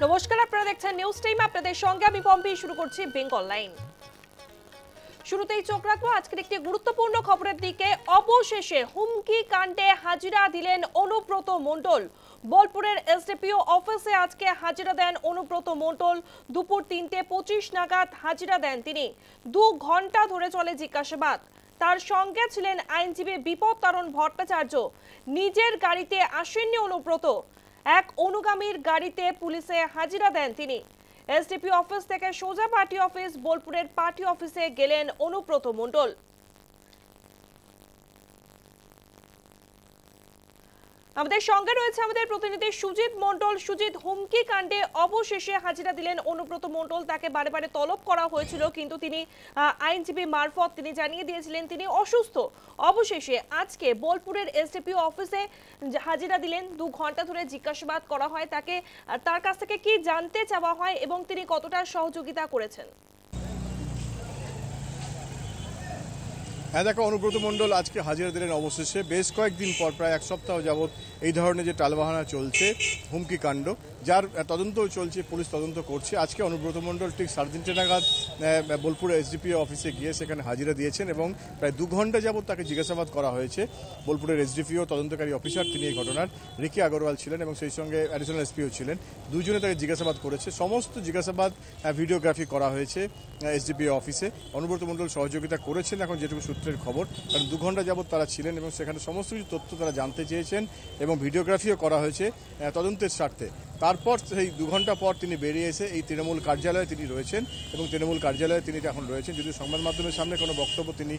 নমস্কার, আপনারা দেখছেন নিউজ টাইম। আপনাদের সঙ্গে আমি পম্পি। শুরু করছি বেঙ্গল লাইন। শুরুতেই চোখ রাখবো আজকের একটি গুরুত্বপূর্ণ খবরের দিকে। অবশেষে হুমকি কাণ্ডে হাজিরা দিলেন অনুব্রত মণ্ডল। বোলপুরের এসডিপিও অফিসে আজকে হাজিরা দেন অনুব্রত মণ্ডল। দুপুর 3:25 নাগাদ হাজিরা দেন তিনি। 2 ঘন্টা ধরে চলে জিজ্ঞাসাবাদ। তার সঙ্গে ছিলেন আইনজীবী বিপদ তারণ ভট্টাচার্য। নিজের গাড়িতে আসেননি অনুব্রত, এক অনুগামীর গাড়িতে পুলিশে হাজিরা দেন তিনি। এসডিপি অফিস থেকে সোজা পার্টি অফিস, বোলপুরের পার্টি অফিসে গেলেন অনুব্রত মণ্ডল। আমাদের সঙ্গে রয়েছে আমাদের প্রতিনিধি সুজিত মণ্ডল। সুজিত, হুমকি কাণ্ডে অবশেষে হাজিরা দিলেন অনুব্রত মণ্ডল। তাকে বারে বারে তলব করা হয়েছিল, কিন্তু তিনি আইনজীবী মারফত তিনি জানিয়ে দিয়েছিলেন তিনি অসুস্থ। অবশেষে আজকে বোলপুরের এসডিপিও অফিসে হাজিরা দিলেন। 2 ঘন্টা ধরে জিজ্ঞাসাবাদ করা হয় তাকে। তার কাছ থেকে কি জানতে চাওয়া হয় এবং তিনি কতটা সহযোগিতা করেছেন? হ্যাঁ দেখো, অনুব্রত মণ্ডল আজকে হাজিরা দিলেন অবশেষে। বেশ কয়েকদিন পর, প্রায় 1 সপ্তাহ যাবৎ এই ধরনের যে টালবাহানা চলছে, হুমকি কাণ্ড, যার তদন্ত চলছে, পুলিশ তদন্ত করছে। আজকে অনুব্রত মণ্ডল ঠিক 3:30 নাগাদ বোলপুর এসডিপিও অফিসে গিয়ে সেখানে হাজিরা দিয়েছেন এবং প্রায় 2 ঘন্টা যাবৎ তাকে জিজ্ঞাসাবাদ করা হয়েছে। বোলপুরের এসডিপিও তদন্তকারী অফিসার, তিনি এই ঘটনার রিকি আগরওয়াল ছিলেন এবং সেই সঙ্গে অ্যাডিশনাল এসপিও ছিলেন। দুজনে তাকে জিজ্ঞাসাবাদ করেছে। সমস্ত জিজ্ঞাসাবাদ ভিডিওগ্রাফি করা হয়েছে এসডিপিও অফিসে। অনুব্রত মণ্ডল সহযোগিতা করেছেন এখন যেটুকু সূত্রের খবর, কারণ 2 ঘন্টা যাবৎ তারা ছিলেন এবং সেখানে সমস্ত কিছু তথ্য তারা জানতে চেয়েছেন এবং ভিডিওগ্রাফিও করা হয়েছে তদন্তের স্বার্থে। তারপর সেই 2 ঘন্টা পর তিনি বেরিয়ে এসে এই তৃণমূল কার্যালয়ে তিনি রয়েছেন এবং তৃণমূল কার্যালয়ে তিনি এখন রয়েছেন। যদিও সংবাদ মাধ্যমের সামনে কোনো বক্তব্য তিনি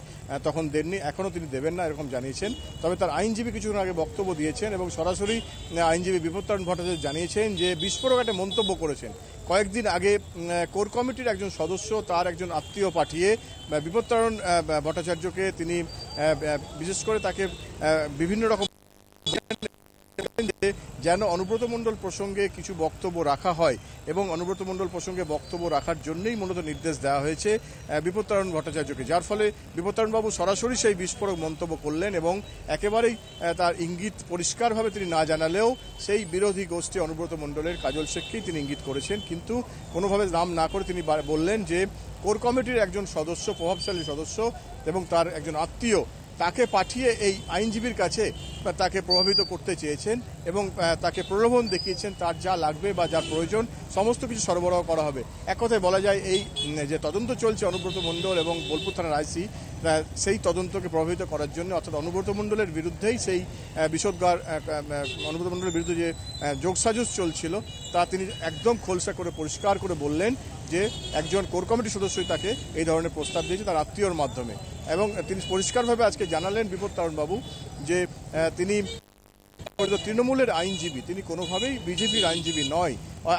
তখন দেননি, এখনও তিনি দেবেন না এরকম জানিয়েছেন। তবে তার আইনজীবী কিছুক্ষণ আগে বক্তব্য দিয়েছেন এবং সরাসরি আইনজীবী বিপদ তারণ ভট্টাচার্য জানিয়েছেন যে বিস্ফোরক একটা মন্তব্য করেছেন। কয়েকদিন আগে কোর কমিটির একজন সদস্য তার একজন আত্মীয় পাঠিয়ে বিপদ তারণ ভট্টাচার্যকে তিনি বিশেষ করে তাকে বিভিন্ন রকম যেন অনুব্রত মণ্ডল প্রসঙ্গে কিছু বক্তব্য রাখা হয় এবং অনুব্রত মণ্ডল প্রসঙ্গে বক্তব্য রাখার জন্যই মূলত নির্দেশ দেওয়া হয়েছে বিপদ তারণ ভট্টাচার্যকে, যার ফলে বিপদ তারণবাবু সরাসরি সেই বিস্ফোরক মন্তব্য করলেন এবং একেবারেই তার ইঙ্গিত পরিষ্কারভাবে তিনি না জানালেও সেই বিরোধী গোষ্ঠী অনুব্রত মণ্ডলের কাজল শেখকেই তিনি ইঙ্গিত করেছেন, কিন্তু কোনোভাবে নাম না করে তিনি বললেন যে কোর কমিটির একজন সদস্য, প্রভাবশালী সদস্য এবং তার একজন আত্মীয় তাকে পাঠিয়ে এই আইনজীবীর কাছে তাকে প্রভাবিত করতে চেয়েছেন এবং তাকে প্রলোভন দেখিয়েছেন তার যা লাগবে বা যার প্রয়োজন সমস্ত কিছু সরবরাহ করা হবে। এক কথায় বলা যায় এই যে তদন্ত চলছে অনুব্রত মণ্ডল এবং বোলপুর থানার আইসি, সেই তদন্তকে প্রভাবিত করার জন্য, অর্থাৎ অনুব্রত মণ্ডলের বিরুদ্ধেই সেই বিষোদ্গার, অনুব্রত মণ্ডলের বিরুদ্ধে যে যোগসাজশ চলছিল তা তিনি একদম খোলসা করে পরিষ্কার করে বললেন যে একজন কোর কমিটির সদস্যই তাকে এই ধরনের প্রস্তাব দিয়েছে তার আত্মীয়র মাধ্যমে। এবং তিনি পরিষ্কারভাবে আজকে জানালেন বিপদ তারণবাবু যে তিনি তৃণমূলের আইনজীবী, তিনি কোনোভাবেই বিজেপির আইনজীবী নয়।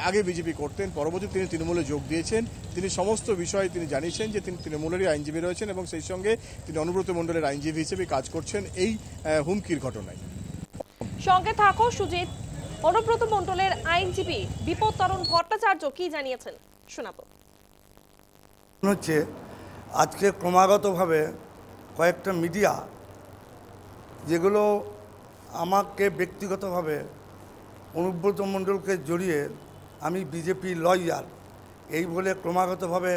আগে বিজেপি করতেন, পরবর্তীতে তিনি তৃণমূলে যোগ দিয়েছেন। তিনি সমস্ত বিষয়ে তিনি জানিয়েছেন যে তিনি তৃণমূলেরই আইনজীবী রয়েছেন এবং সেই সঙ্গে তিনি অনুব্রত মণ্ডলের আইনজীবী হিসেবে কাজ করছেন এই হুমকির ঘটনায়। সঙ্গে থাকো সুজিত। অনুব্রত মণ্ডলের আইনজীবী বিপদ তারণ ভট্টাচার্য কি জানিয়েছেন শোনাবো। হচ্ছে আজকে ক্রমাগতভাবে কয়েকটা মিডিয়া যেগুলো আমাকে ব্যক্তিগতভাবে অনুব্রত মণ্ডলকে জড়িয়ে আমি বিজেপি লয়ার এই বলে ক্রমাগতভাবে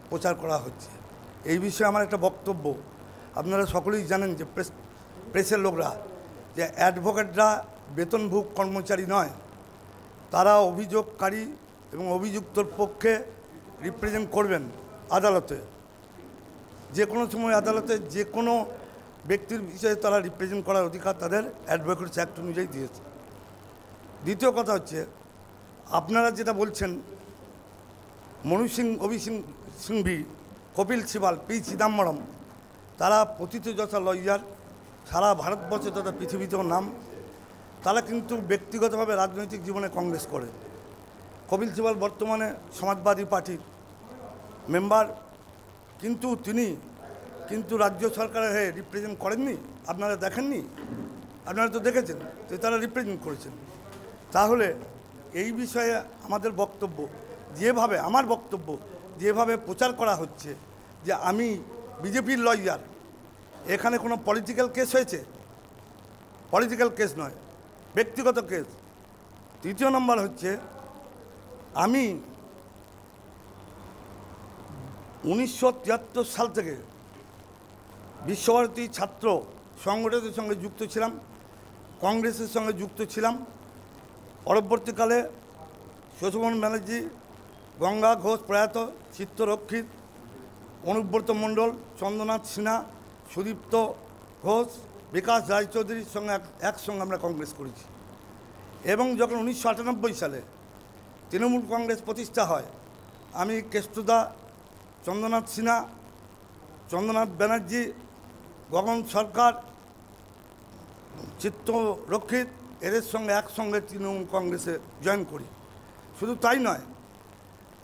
প্রচার করা হচ্ছে। এই বিষয়ে আমার একটা বক্তব্য, আপনারা সকলেই জানেন যে প্রেসের লোকরা যে অ্যাডভোকেটরা বেতনভোগ কর্মচারী নয়, তারা অভিযোগকারী এবং অভিযুক্তর পক্ষে রিপ্রেজেন্ট করবেন আদালতে। যে কোনো সময় আদালতে যে কোনো ব্যক্তির বিষয়ে তারা রিপ্রেজেন্ট করার অধিকার তাদের অ্যাডভোকেটস অ্যাক্ট অনুযায়ী দিয়েছে। দ্বিতীয় কথা হচ্ছে, আপনারা যেটা বলছেন মনু সিং, সিংভি, কপিল সিবাল, পি চিদাম্বরম, তারা প্রথিতযশা লয়ার, সারা ভারতবর্ষে তথা পৃথিবীতেও নাম। তারা কিন্তু ব্যক্তিগতভাবে রাজনৈতিক জীবনে কংগ্রেস করে। কপিল সিবাল বর্তমানে সমাজবাদী পার্টির মেম্বার, কিন্তু তিনি রাজ্য সরকারের হয়ে রিপ্রেজেন্ট করেননি। আপনারা দেখেননি? আপনারা তো দেখেছেন যে তারা রিপ্রেজেন্ট করেছেন। তাহলে এই বিষয়ে আমাদের বক্তব্য, আমার বক্তব্য যেভাবে প্রচার করা হচ্ছে যে আমি বিজেপির লয়ার, এখানে কোনো পলিটিক্যাল কেস হয়েছে? পলিটিক্যাল কেস নয়, ব্যক্তিগত কেস। তৃতীয় নম্বর হচ্ছে আমি 1973 সাল থেকে বিশ্বভারতী ছাত্র সংগঠনের সঙ্গে যুক্ত ছিলাম, কংগ্রেসের সঙ্গে যুক্ত ছিলাম। পরবর্তীকালে শোভন ব্যানার্জি, গঙ্গা ঘোষ প্রয়াত, চিত্তরক্ষিত, অনুব্রত মণ্ডল, চন্দ্রনাথ সিনহা, সুদীপ্ত ঘোষ, বিকাশ রায়চৌধুরীর সঙ্গে একসঙ্গে আমরা কংগ্রেস করেছি। এবং যখন 1998 সালে তৃণমূল কংগ্রেস প্রতিষ্ঠা হয়, আমি কেষ্টদা, চন্দ্রনাথ সিনহা, চন্দ্রনাথ ব্যানার্জি, গগন সরকার, চিত্তরক্ষিত এদের সঙ্গে একসঙ্গে তৃণমূল কংগ্রেসে জয়েন করি। শুধু তাই নয়,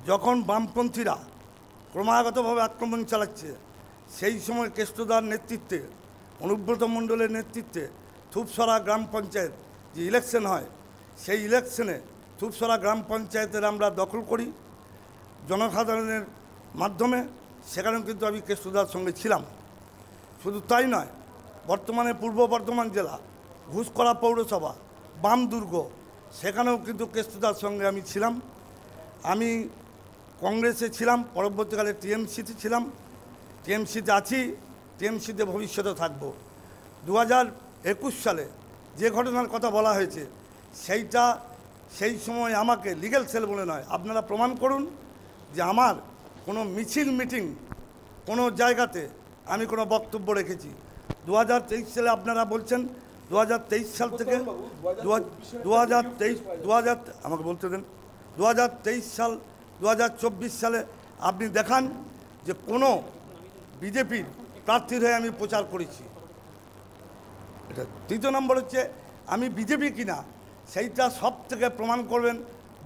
যখন বামপন্থীরা ক্রমাগতভাবে আক্রমণ চালাচ্ছে, সেই সময় কেষ্টদার নেতৃত্বে, অনুব্রত মণ্ডলের নেতৃত্বে থুপসরা গ্রাম পঞ্চায়েত যে ইলেকশন হয়, সেই ইলেকশনে থুপসরা গ্রাম পঞ্চায়েতের আমরা দখল করি জনসাধারণের মাধ্যমে। সেখানেও কিন্তু আমি কেষ্টদার সঙ্গে ছিলাম। শুধু তাই নয়, বর্তমানে পূর্ব বর্ধমান জেলা ঘুষকরা পৌরসভা বাম দুর্গ, সেখানেও কিন্তু কেষ্টদার সঙ্গে আমি ছিলাম। আমি কংগ্রেসে ছিলাম, পরবর্তীকালে টিএমসিতে ছিলাম, টিএমসিতে আছি, টিএমসিতে ভবিষ্যতে থাকব। 2021 সালে যে ঘটনার কথা বলা হয়েছে, সেই সময় আমাকে লিগ্যাল সেল বলে নয়, আপনারা প্রমাণ করুন যে আমার কোনো মিছিল মিটিং কোনো জায়গাতে আমি কোনো বক্তব্য রেখেছি। 2023 সালে আপনারা বলছেন 2023 সাল থেকে 2023 আমাকে বলতে দেন, 2023 সাল 2024 সালে আপনি দেখান যে কোনো বিজেপির প্রার্থীর হয়ে আমি প্রচার করেছি। এটা তৃতীয় নম্বর হচ্ছে আমি বিজেপি কিনা সেইটা সব থেকে প্রমাণ করবেন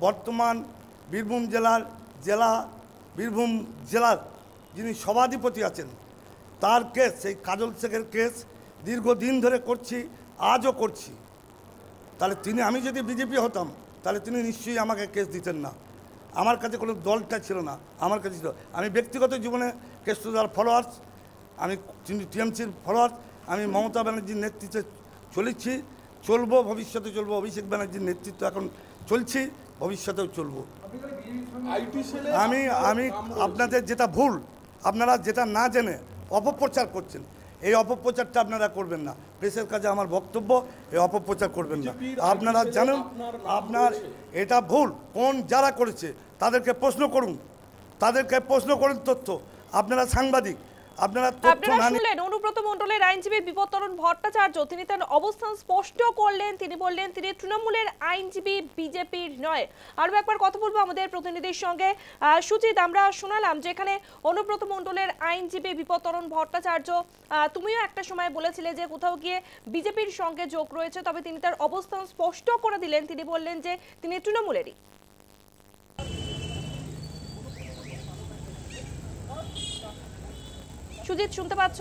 বর্তমান বীরভূম জেলার যিনি সভাধিপতি আছেন, তার কেস, সেই কাজল শেখের কেস দীর্ঘদিন ধরে করছি, আজও করছি। তাহলে আমি যদি বিজেপি হতাম, তাহলে তিনি নিশ্চয়ই আমাকে কেস দিতেন না। আমার কাছে কোনো দলটা ছিল না, আমার কাছে ছিল। আমি ব্যক্তিগত জীবনে কেষ্টদার ফলোয়ার্স, আমি টিএমসির ফলোয়ার্স। আমি মমতা ব্যানার্জির নেতৃত্বে চলবো, ভবিষ্যতে চলবো। অভিষেক ব্যানার্জির নেতৃত্ব এখন চলছি, ভবিষ্যতেও চলবো। আমি আপনাদের যেটা ভুল, আপনারা যেটা না জেনে অপপ্রচার করছেন, এই অপপ্রচারটা আপনারা করবেন না। প্রেসের কাছে আমার বক্তব্য, এই অপপ্রচার করবেন না। আপনারা জানেন আপনার এটা ভুল। যারা করেছে তাদেরকে প্রশ্ন করুন, তথ্য। আপনারা সাংবাদিক, আপনারা শুনলেন অনুব্রত মণ্ডলের আইনজীবী বিপত্তরণ ভট্টাচার্য। তিনি তার অবস্থান স্পষ্ট করলেন। তিনি বললেন তিনি তৃণমূলের আইনজীবী, বিজেপির নয়। আরো একবার কথা বলবো আমাদের প্রতিনিধির সঙ্গে। সুজিত, আমরা শোনালাম যেখানে অনুব্রত মণ্ডলের আইনজীবী বিপত্তরণ ভট্টাচার্য, তুমিও একটা সময় বলেছিলে যে কোথাও গিয়ে বিজেপির সঙ্গে যোগ রয়েছে, তবে তিনি তার অবস্থান স্পষ্ট করে দিলেন। তিনি বললেন যে তিনি তৃণমূলেরই। সুজিত, শুনতে পাচ্ছ?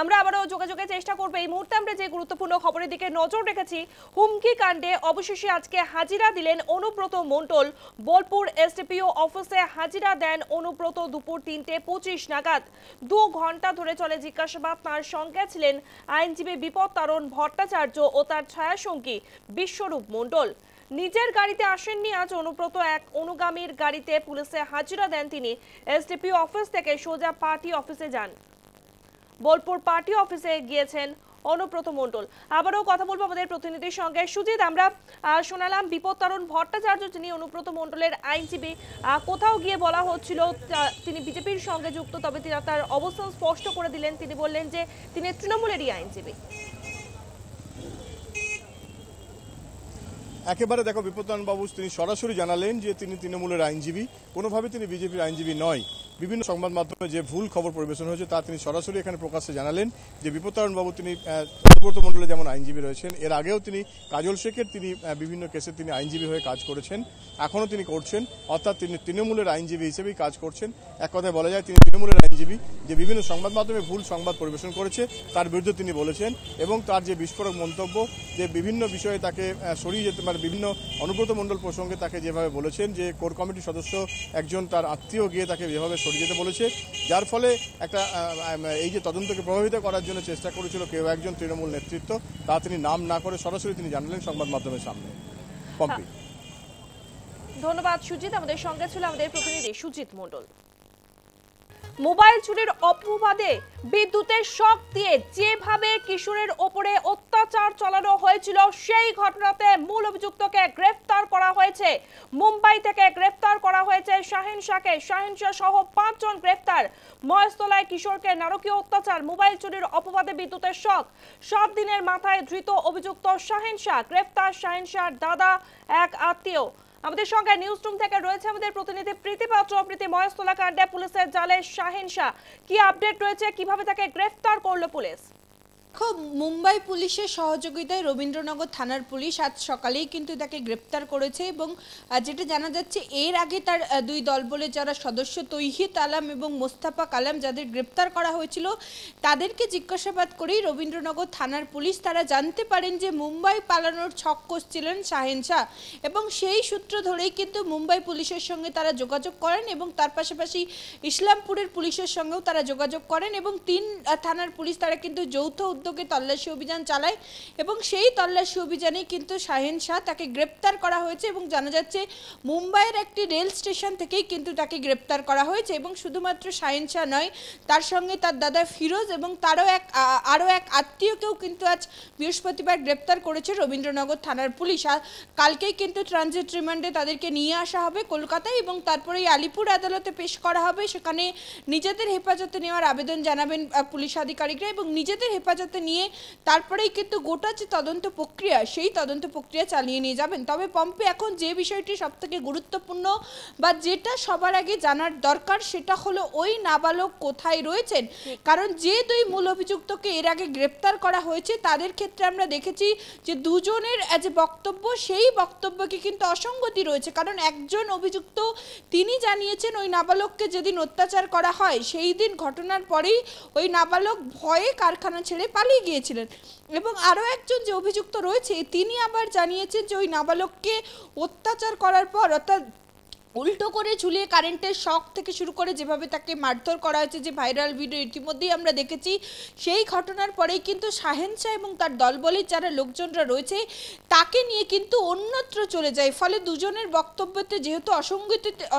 আমরা আবারও যোগাযোগের চেষ্টা করব। এই মুহূর্তে আমরা যে গুরুত্বপূর্ণ খবরের দিকে নজর রেখেছি, হুমকি কাণ্ডে অবশেষে আজকে হাজিরা দিলেন অনুব্রত মণ্ডল। বোলপুর এসডিপিও অফিসে হাজিরা দেন অনুব্রত দুপুর 3:25 নাগাদ। 2 ঘন্টা ধরে চলে জিজ্ঞাসাবাদ। তার সঙ্গে ছিলেন আইনজীবী বিপত্তারণ ভট্টাচার্য ও তার ছায়াসঙ্গী বিশ্বরূপ মণ্ডল। নিজের গাড়িতে আসেননি আজ অনুব্রত, এক অনুগামীর গাড়িতে পুলিশে হাজিরা দেন তিনি। এসডিপিও অফিস থেকে সোজা পার্টি অফিসে যান। বোলপুর পার্টি অফিসে গিয়েছেন অনুব্রত মণ্ডল। আবারও কথা বলবো আমাদের প্রতিনিধির সঙ্গে। সুজিত, আমরা শোনালাম বিপত্তারণ ভট্টাচার্য যিনি অনুব্রত মণ্ডলের আইনজীবী, কোথাও গিয়ে বলা হচ্ছিল তিনি বিজেপির সঙ্গে যুক্ত, তবে তিনি তার অবস্থান স্পষ্ট করে দিলেন। তিনি বললেন যে তিনি তৃণমূলেরই আইনজীবী। একেবারে দেখো, বিপত্তারণ বাবু তিনি সরাসরি জানালেন যে তিনি তৃণমূলের আইনজীবী, কোনোভাবে তিনি বিজেপির আইনজীবী নয়। বিভিন্ন সংবাদ মাধ্যমে যে ভুল খবর পরিবেশন হয়েছে তা তিনি সরাসরি এখানে প্রকাশ্যে জানালেন যে বিপত্তারণ বাবু তিনি অনুব্রত মণ্ডলে যেমন আইনজীবী রয়েছেন, এর আগেও তিনি কাজল শেখের তিনি বিভিন্ন কেসে তিনি আইনজীবী হয়ে কাজ করেছেন, এখনও তিনি করছেন। অর্থাৎ তিনি তৃণমূলের আইনজীবী হিসেবেই কাজ করছেন। এক কথায় বলা যায় তিনি তৃণমূলের আইনজীবী। যে বিভিন্ন সংবাদ মাধ্যমে ভুল সংবাদ পরিবেশন করেছে তার বিরুদ্ধে তিনি বলেছেন, এবং তার যে বিস্ফোরক মন্তব্য যে বিভিন্ন বিষয়ে তাকে সরিয়ে যেতে পারে, বিভিন্ন অনুব্রত মণ্ডল প্রসঙ্গে তাকে যেভাবে বলেছেন যে কোর কমিটির সদস্য একজন তার আত্মীয় গিয়ে তাকে যেভাবে সরিয়ে যেতে বলেছে, যার ফলে একটা এই যে তদন্তকে প্রভাবিত করার জন্য চেষ্টা করেছিল কেউ একজন তৃণমূল নেতৃত্ব, তা তিনি নাম না করে সরাসরি তিনি জানালেন সংবাদ মাধ্যমের সামনে। পম্পি। ধন্যবাদ সুজিত, আমাদের সঙ্গে ছিল আমাদের প্রতিনিধি সুজিত মণ্ডল। মোবাইল চুরির অপবাদে বিদ্যুতের শক দিয়ে যেভাবে কিশোরের ওপরে অত্যাচার চালানো হয়েছিল সেই ঘটনাতে মূল অভিযুক্তকে গ্রেফতার করা হয়েছে। মুম্বাই থেকে গ্রেফতার করা হয়েছে শাহিন শাহকে। শাহিন শাহ সহ 5 জন গ্রেফতার। মহেশতলায় কিশোরকে নারকীয় অত্যাচার, মোবাইল চুরির অপবাদে বিদ্যুতের শক। 7 দিনের মাথায় ধৃত অভিযুক্ত শাহিন শাহ। গ্রেফতার শাহিন শাহর দাদা এক আত্মীয়। আমাদের সঙ্গে নিউজ রুম থেকে রয়েছে আমাদের প্রতিনিধি প্রীতি পাত্র। প্রীতি, মহেশতলা কাণ্ডে পুলিশের জালে শাহিন শাহ, কি আপডেট রয়েছে, কিভাবে তাকে গ্রেফতার করলো পুলিশ? মুম্বাই পুলিশের সহযোগিতায় রবীন্দ্রনগর থানার পুলিশ আজ সকালেই কিন্তু তাকে গ্রেপ্তার করেছে এবং যেটা জানা যাচ্ছে এর আগে তার দুই দলবলের যারা সদস্য তৌহিদ আলম এবং মোস্তাফা কালাম যাদের গ্রেপ্তার করা হয়েছিল তাদেরকে জিজ্ঞাসাবাদ করেই রবীন্দ্রনগর থানার পুলিশ তারা জানতে পারেন যে মুম্বাই পালানোর ছক কষছিলেন শাহিন শাহ এবং সেই সূত্র ধরেই কিন্তু মুম্বাই পুলিশের সঙ্গে তারা যোগাযোগ করেন এবং তার পাশাপাশি ইসলামপুরের পুলিশের সঙ্গেও তারা যোগাযোগ করেন এবং 3 থানার পুলিশ তারা কিন্তু যৌথ উদ্যোগে তল্লাশি অভিযান চালায় এবং সেই তল্লাশি অভিযানে কিন্তু শাহিন শাহ তাকে গ্রেপ্তার করা হয়েছে এবং জানা যাচ্ছে মুম্বাইয়ের একটি রেল স্টেশন থেকেই কিন্তু তাকে গ্রেপ্তার করা হয়েছে এবং শুধুমাত্র শাহিন শাহ নয়, তার সঙ্গে তার দাদা ফিরোজ এবং আরও এক আত্মীয়কেও কিন্তু আজ বৃহস্পতিবার গ্রেপ্তার করেছে রবীন্দ্রনগর থানার পুলিশ। কালকেই কিন্তু ট্রানজিট রিমান্ডে তাদেরকে নিয়ে আসা হবে কলকাতায় এবং তারপরেই আলিপুর আদালতে পেশ করা হবে। সেখানে নিজেদের হেফাজতে নেওয়ার আবেদন জানাবেন পুলিশ আধিকারিকরা এবং নিজেদের হেফাজতে নিয়ে তারপরেই কিন্তু গোটা যে তদন্ত প্রক্রিয়া সেই তদন্ত প্রক্রিয়া চালিয়ে নিয়ে যাবেন। তবে পম্পি, এখন যে বিষয়টি সবথেকে গুরুত্বপূর্ণ বা যেটা সবার আগে জানার দরকার সেটা হলো ওই নাবালক কোথায় রয়েছেন, কারণ যে 2 মূল অভিযুক্তকে এর আগে গ্রেপ্তার করা হয়েছে তাদের ক্ষেত্রে আমরা দেখেছি যে দুজনের যে বক্তব্য সেই বক্তব্যকে কিন্তু অসঙ্গতি রয়েছে। কারণ একজন অভিযুক্ত তিনি জানিয়েছেন ওই নাবালককে যেদিন অত্যাচার করা হয় সেই দিন ঘটনার পরেই ওই নাবালক ভয়ে কারখানা ছেড়ে পালিয়ে গিয়েছিলেন এবং আরও একজন যে অভিযুক্ত রয়েছে তিনি আবার জানিয়েছেন যে ওই নাবালককে অত্যাচার করার পর অর্থাৎ উল্টো করে ঝুলিয়ে কারেন্টের শক থেকে শুরু করে যেভাবে তাকে মারধর করা হয়েছে, যে ভাইরাল ভিডিও ইতিমধ্যেই আমরা দেখেছি, সেই ঘটনার পরেই কিন্তু শাহিন শাহ এবং তার দলবলের যারা লোকজনরা রয়েছে তাকে নিয়ে কিন্তু অন্যত্র চলে যায়। ফলে দুজনের বক্তব্যতে যেহেতু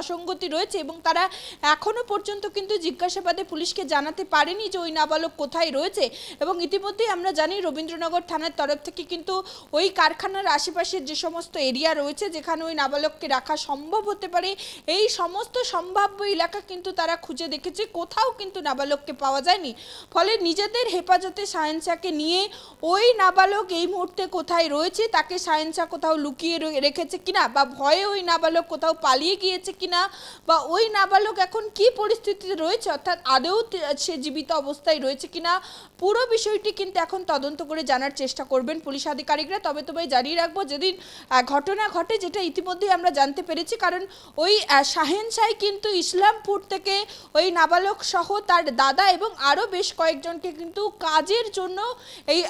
অসঙ্গতি রয়েছে এবং তারা এখনও পর্যন্ত কিন্তু জিজ্ঞাসাবাদে পুলিশকে জানাতে পারেনি যে ওই নাবালক কোথায় রয়েছে এবং ইতিমধ্যেই আমরা জানি রবীন্দ্রনগর থানার তরফ থেকে কিন্তু ওই কারখানার আশেপাশের যে সমস্ত এরিয়া রয়েছে যেখানে ওই নাবালককে রাখা সম্ভব হতে পারে এই সমস্ত সম্ভাব্য এলাকা কিন্তু তারা খুঁজে দেখেছে, কোথাও কিন্তু নাবালককে পাওয়া যায়নি। ফলে নিজেদের হেফাজতে শাহিন শাহকে নিয়ে ওই নাবালক এই মুহূর্তে কোথায় রয়েছে, তাকে শাহিন শাহ কোথাও লুকিয়ে রেখেছে কিনা বা ভয়ে ওই নাবালক কোথাও পালিয়ে গিয়েছে কিনা বা ওই নাবালক এখন কি পরিস্থিতিতে রয়েছে অর্থাৎ আদৌ সে জীবিত অবস্থায় রয়েছে কিনা, পুরো বিষয়টি কিন্তু এখন তদন্ত করে জানার চেষ্টা করবেন পুলিশ আধিকারিকরা। তবে জানিয়ে রাখবো যেদিন ঘটনা ঘটে, যেটা ইতিমধ্যেই আমরা জানতে পেরেছি, কারণ ওই শাহিন শাহ কিন্তু ইসলামপুর থেকে ওই নাবালক সহ তার দাদা এবং আরও বেশ কয়েকজনকে কিন্তু কাজের জন্য এই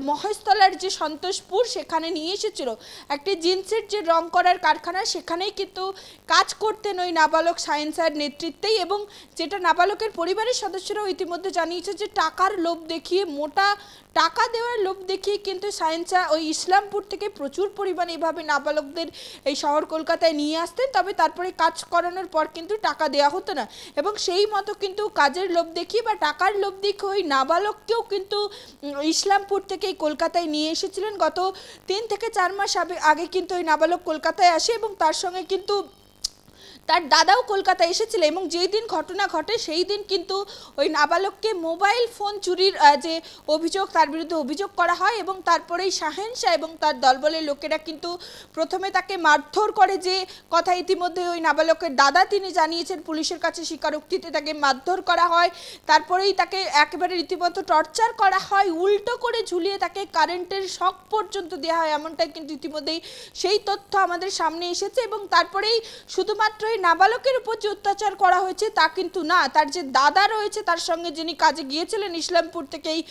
মহেশতলার যে সন্তোষপুর সেখানে নিয়ে এসেছিল। একটি জিন্সের যে রং করার কারখানা সেখানেই কিন্তু কাজ করতেন ওই নাবালক শাহিন শাহের নেতৃত্বেই এবং যেটা নাবালকের পরিবারের সদস্যরাও ইতিমধ্যে জানিয়েছে যে টাকার লোভ দেখিয়ে, মোটা টাকা দেওয়ার লোভ দেখিয়ে কিন্তু শাহিন শাহ ওই ইসলামপুর থেকে প্রচুর পরিমাণে এভাবে নাবালকদের এই শহর কলকাতায় নিয়ে আসতেন, তবে তারপরে কাজ করানোর পর কিন্তু টাকা দেওয়া হতো না এবং সেই মতো কিন্তু কাজের লোভ দেখিয়ে বা টাকার লোভ দেখিয়ে ওই নাবালককেও কিন্তু ইসলামপুর থেকে কলকাতায় নিয়ে এসেছিলেন। গত 3 থেকে 4 মাস আগে কিন্তু ওই নাবালক কলকাতায় আসে এবং তার সঙ্গে কিন্তু তার দাদাও কলকাতায় এসেছিল এবং যেই দিন ঘটনা ঘটে সেই দিন কিন্তু ওই নাবালককে মোবাইল ফোন চুরির যে অভিযোগ তার বিরুদ্ধে অভিযোগ করা হয় এবং তারপরেই শাহিন শাহ এবং তার দলবলের লোকেরা কিন্তু প্রথমে তাকে মারধর করে, যে কথা ইতিমধ্যে ওই নাবালকের দাদা তিনি জানিয়েছেন পুলিশের কাছে স্বীকারোক্তিতে তাকে মারধর করা হয়, তারপরেই তাকে একেবারে রীতিমতো টর্চার করা হয়, উল্টো করে ঝুলিয়ে তাকে কারেন্টের শক পর্যন্ত দেওয়া হয়, এমনটাই কিন্তু ইতিমধ্যেই সেই তথ্য আমাদের সামনে এসেছে এবং তারপরেই শুধুমাত্র নাবালকের উপর যে অত্যাচার করা হয়েছে তা কিন্তু না, তার যে দাদা রয়েছে তার সঙ্গে যিনি কাজে গিয়েছিলেন ইসলামপুর থেকে এই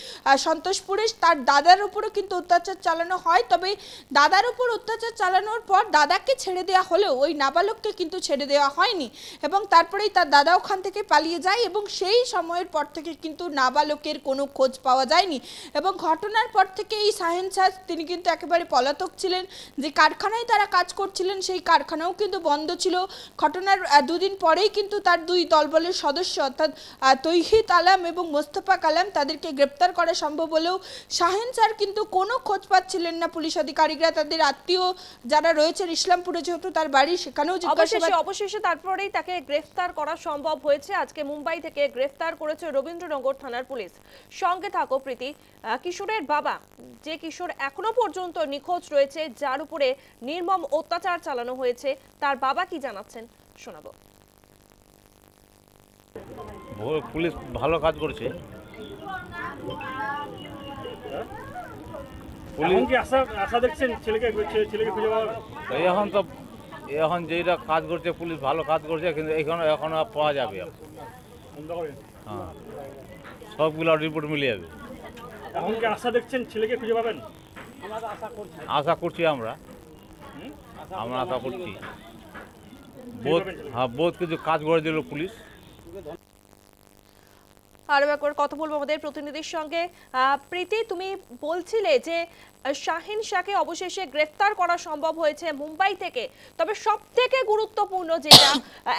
সন্তোষপুরে, তার দাদার উপরও কিন্তু অত্যাচার চালানো হয়। তবে দাদার উপর অত্যাচার চালানোর পর দাদাকে ছেড়ে দেওয়া হলেও ওই নাবালককে কিন্তু ছেড়ে দেওয়া হয়নি এবং তারপরেই তার দাদা ওখান থেকে পালিয়ে যায় এবং সেই সময়ের পর থেকে কিন্তু নাবালকের কোনো খোঁজ পাওয়া যায়নি। এবং ঘটনার পর থেকে এই শাহেন শাহ তিনি কিন্তু একেবারে পলাতক ছিলেন। যে কারখানায় তারা কাজ করছিলেন সেই কারখানাও কিন্তু বন্ধ ছিল। ঘটনার দুদিন পরেই কিন্তু তার দুই দলবলের সদস্য অর্থাৎ তৌহিদ আলম এবং মোস্তফা কালাম তাদেরকে গ্রেপ্তার করা সম্ভব হলেও শাহেন শাহ কিন্তু কোনো খোঁজ পাচ্ছিলেন না পুলিশ আধিকারিকরা। তাদের আত্মীয় যারা রয়েছেন ইসলামপুরে যেহেতু তার বাড়ি, সেখানেও অবশেষে তারপরেই তাকে গ্রেফতার করা সম্ভব হয়েছে। আজকে মুম্বাই থেকে গ্রেফতার করেছে রবীন্দ্রনগর থানার পুলিশ। সঙ্গে থাকো প্রীতি। কিশোরের বাবা, যে কিশোর এখনো পর্যন্ত নিখোঁজ রয়েছে, যার উপরে নির্মম অত্যাচার চালানো হয়েছে, তার বাবা কি জানাচ্ছেন শোনাবো। পুলিশ ভালো কাজ করছে। আশা দেখছেন ছেলেকে খুঁজে পাওয়া? এখন যেটা কাজ করছে পুলিশ ভালো কাজ করছে, কিন্তু এখনো পাওয়া যাবে। হ্যাঁ, সবগুলো রিপোর্ট মিলে যাবে। এখন কি আশা দেখছেন ছেলেকে খুঁজে পাবেন? আশা করছি আমরা আশা করছি। বহুত কিছু কাজ করে দিল পুলিশ। আরো একবার কথা বলবো আমাদের প্রতিনিধির সঙ্গে। প্রীতি, তুমি বলছিলে যে শাহিন শাহকে অবশেষে গ্রেফতার করা সম্ভব হয়েছে মুম্বাই থেকে, তবে সবথেকে গুরুত্বপূর্ণ যেটা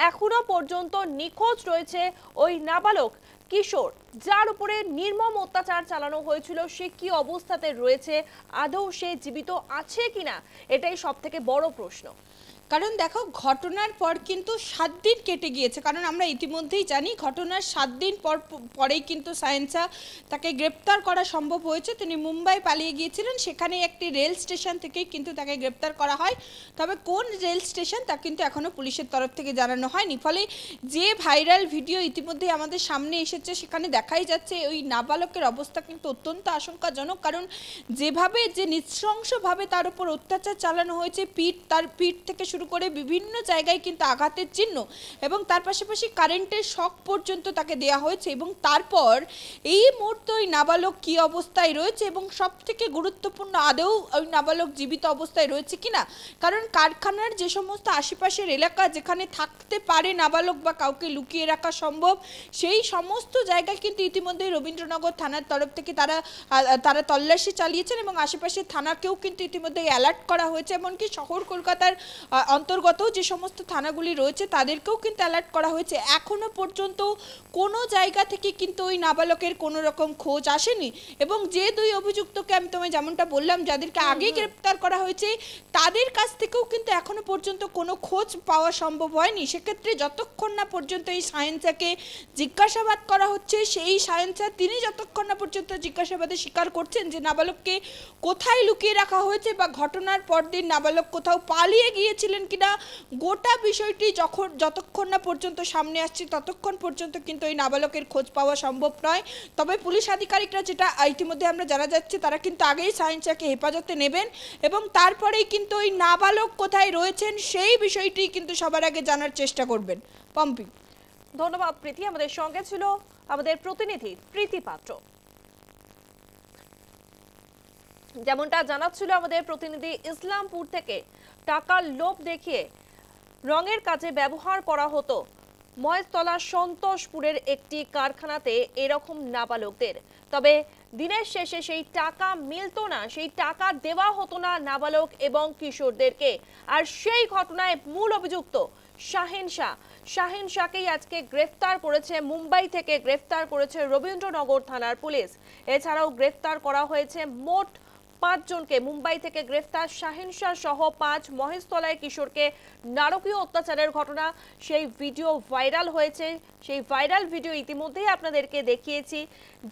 এখনো পর্যন্ত নিখোঁজ রয়েছে ওই নাবালক কিশোর, যার উপরে নির্মম অত্যাচার চালানো হয়েছিল, সে কি অবস্থাতে রয়েছে, আদৌ সে জীবিত আছে কিনা, এটাই সবথেকে বড় প্রশ্ন। কারণ দেখো, ঘটনার পর কিন্তু 7 দিন কেটে গিয়েছে, কারণ আমরা ইতিমধ্যেই জানি ঘটনার 7 দিন পরেই কিন্তু শাহেন শাহ তাকে গ্রেপ্তার করা সম্ভব হয়েছে। তিনি মুম্বাই পালিয়ে গিয়েছিলেন, সেখানে একটি রেল স্টেশন থেকেই কিন্তু তাকে গ্রেপ্তার করা হয়। তবে কোন রেল স্টেশন তা কিন্তু এখনও পুলিশের তরফ থেকে জানানো হয়নি। ফলে যে ভাইরাল ভিডিও ইতিমধ্যেই আমাদের সামনে এসেছে সেখানে দেখাই যাচ্ছে ওই নাবালকের অবস্থা কিন্তু অত্যন্ত আশঙ্কাজনক। কারণ যেভাবে যে নৃশংসভাবে তার উপর অত্যাচার চালানো হয়েছে, তার পিঠ থেকে শুরু করে বিভিন্ন জায়গায় কিন্তু আঘাতের চিহ্ন এবং তার পাশাপাশি কারেন্টের শক পর্যন্ত তাকে দেয়া হয়েছে। এবং তারপর এই মুহূর্তে ওই নাবালক কি অবস্থায় রয়েছে এবং সব থেকে গুরুত্বপূর্ণ আদৌ ওই নাবালক জীবিত অবস্থায় রয়েছে কিনা। কারণ কারখানার যে সমস্ত আশেপাশের এলাকা যেখানে থাকতে পারে নাবালক বা কাউকে লুকিয়ে রাখা সম্ভব, সেই সমস্ত জায়গায় কিন্তু ইতিমধ্যে রবীন্দ্রনগর থানার তরফ থেকে তারা তল্লাশি চালিয়েছেন এবং আশেপাশের থানাকেও কিন্তু ইতিমধ্যে অ্যালার্ট করা হয়েছে। এমনকি শহর কলকাতার অন্তর্গত যে সমস্ত থানাগুলি রয়েছে তাদেরকেও কিন্তু অ্যালার্ট করা হয়েছে। এখনো পর্যন্ত কোনো জায়গা থেকে কিন্তু ওই নাবালকের কোনো রকম খোঁজ আসেনি এবং যে দুই অভিযুক্তকে আমি তোমায় যেমনটা বললাম যাদেরকে আগে গ্রেপ্তার করা হয়েছে, তাদের কাছ থেকেও কিন্তু এখনো পর্যন্ত কোনো খোঁজ পাওয়া সম্ভব হয়নি। সেক্ষেত্রে যতক্ষণ না পর্যন্ত এই শাহেন শাহকে জিজ্ঞাসাবাদ করা হচ্ছে, সেই শাহেন শাহ তিনি যতক্ষণ না পর্যন্ত জিজ্ঞাসাবাদে স্বীকার করছেন যে নাবালককে কোথায় লুকিয়ে রাখা হয়েছে বা ঘটনার পরদিন নাবালক কোথাও পালিয়ে গিয়েছিলেন কিনা, গোটা বিষয়টি যতক্ষণ না পর্যন্ত সামনে আসছে ততক্ষণ পর্যন্ত কিন্তু এই নাবালকের খোঁজ পাওয়া সম্ভব নয়। তবে পুলিশ আধিকারিকরা যেটা ইতিমধ্যে আমরা জানা যাচ্ছে, তারা কিন্তু আগেই শাহেন শাহকে হেফাজতে নেবেন এবং তারপরেই কিন্তু ওই নাবালক কোথায় রয়েছেন সেই বিষয়টি কিন্তু সবার আগে জানার চেষ্টা করবেন। পম্পি, ধন্যবাদ প্রীতি। আমাদের সঙ্গে ছিল আমাদের প্রতিনিধি প্রীতি পাত্র। যেমনটা জানাচ্ছিল আমাদের প্রতিনিধি, ইসলামপুর থেকে টাকার লোভ দেখিয়ে রঙের কাজে ব্যবহার করা হতো মহেশতলা সন্তোষপুরের একটি কারখানাতে এরকম নাবালকদের। তবে দিনের শেষে সেই টাকা মিলতো না, সেই টাকা দেওয়া হতো না নাবালক এবং কিশোরদেরকে। আর সেই ঘটনায় মূল অভিযুক্ত শাহেন শাহকেই আজকে গ্রেফতার করেছে, মুম্বাই থেকে গ্রেফতার করেছে রবীন্দ্রনগর থানার পুলিশ। এছাড়াও গ্রেফতার করা হয়েছে মোট 5 জনকে। মুম্বাই থেকে গ্রেফতার শাহেন শাহ সহ 5 মহেশতলায় কিশোরকে নারকীয় অত্যাচারের ঘটনা, সেই ভিডিও ভাইরাল হয়েছে। সেই ভাইরাল ভিডিও ইতিমধ্যেই আপনাদেরকে দেখিয়েছি,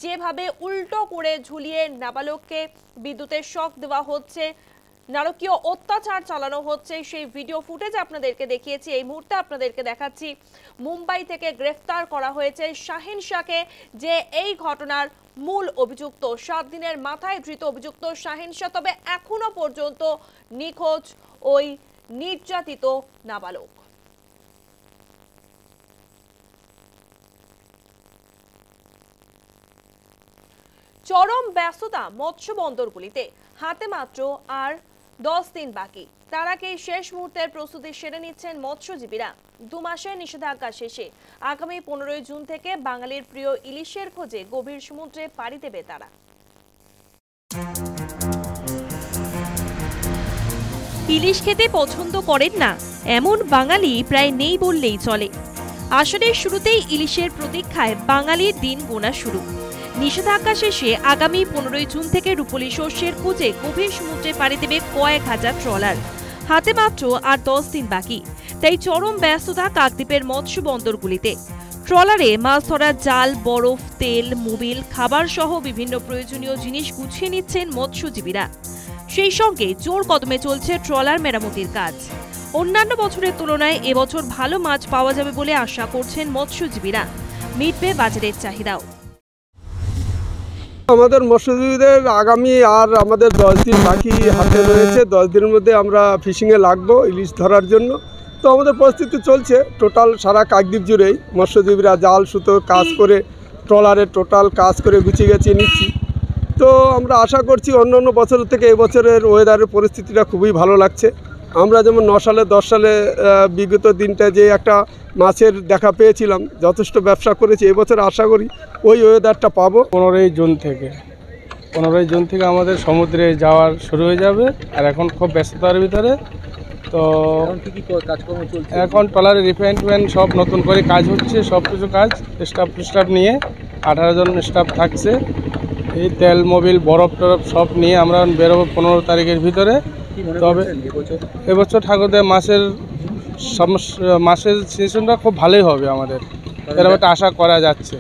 যেভাবে উল্টো করে ঝুলিয়ে নাবালককে বিদ্যুতের শক দেওয়া হচ্ছে, নারকীয় অত্যাচার চালানো হচ্ছে, সেই ভিডিও ফুটেজ আপনাদেরকে দেখিয়েছি। এই মুহূর্তে আপনাদেরকে দেখাচ্ছি মুম্বাই থেকে গ্রেফতার করা হয়েছে শাহেন শাহকে, যে এই ঘটনার মূল অভিযুক্ত। 7 দিনের মাথায় ধৃত অভিযুক্ত শাহেন শাহ, তবে এখনো পর্যন্ত নিখোঁজ ওই নির্যাতিত নাবালক। চরম ব্যস্ততা মৎস্য বন্দরগুলিতে, হাতে মাত্র আর 10 দিন বাকি। তার আগেই শেষ মুহূর্তের প্রস্তুতি সেরে নিচ্ছেন মৎস্যজীবীরা। 2 মাসের নিষেধাজ্ঞা শেষে আগামী 15 জুন থেকে বাঙালির প্রিয় ইলিশের খোঁজে গভীর সমুদ্রে পাড়ি দেবে তারা। ইলিশ খেতে পছন্দ করেন না এমন বাঙালি প্রায় নেই বললেই চলে। আসরের শুরুতেই ইলিশের প্রতীক্ষায় বাঙালির দিন গোনা শুরু। নিষেধাজ্ঞা শেষে আগামী 15 জুন থেকে রূপলী শস্যের খোঁজে গভীর সমুদ্রে পাড়ি দেবে কয়েক হাজার ট্রলার। হাতে মাত্র আর 10 দিন বাকি, তাই চরম ব্যস্ততা কাকদ্বীপের মৎস্য বন্দরগুলিতে। ট্রলারে মাছ ধরার জাল, বরফ, তেল, মোবিল, খাবার সহ বিভিন্ন প্রয়োজনীয় জিনিস গুছিয়ে নিচ্ছেন মৎস্যজীবীরা। সেই সঙ্গে জোর কদমে চলছে ট্রলার মেরামতির কাজ। অন্যান্য বছরের তুলনায় এবছর ভালো মাছ পাওয়া যাবে বলে আশা করছেন মৎস্যজীবীরা। মিটবে বাজারের চাহিদাও। আমাদের মৎস্যজীবীদের আগামী আর আমাদের 10 দিন বাকি হাতে রয়েছে। 10 দিনের মধ্যে আমরা ফিশিংয়ে লাগবো ইলিশ ধরার জন্য। তো আমাদের প্রস্তুতি চলছে টোটাল সারা কাকদ্বীপ জুড়েই। মৎস্যজীবীরা জাল সুতো কাজ করে ট্রলারে টোটাল কাজ করে গুছিয়ে নিচ্ছি। তো আমরা আশা করছি অন্য বছরের থেকে এবছরের ওয়েদারের পরিস্থিতিটা খুবই ভালো লাগছে। আমরা যেমন 9 সালে 10 সালে বিগত দিনটা যে একটা মাছের দেখা পেয়েছিলাম, যথেষ্ট ব্যবসা করেছি, এবছর আশা করি ওই ওয়েদারটা পাবো। 15 জুন থেকে আমাদের সমুদ্রে যাওয়ার শুরু হয়ে যাবে। আর এখন খুব ব্যস্ততার ভিতরে। তো কাজকর্ম চলছে, এখন ট্রলারে রিফাইনমেন্ট সব নতুন করে কাজ হচ্ছে, সব কিছু কাজ স্টাফ নিয়ে 18 জন স্টাফ থাকছে। এই তেল, মোবিল, বরফ টরফ সব নিয়ে আমরা বেরোবো 15 তারিখের ভিতরে। তবে এবছর ঠাকুরদের মাসের সিজনটা খুব ভালোই হবে আমাদের, এরকম একটা আশা করা যাচ্ছে।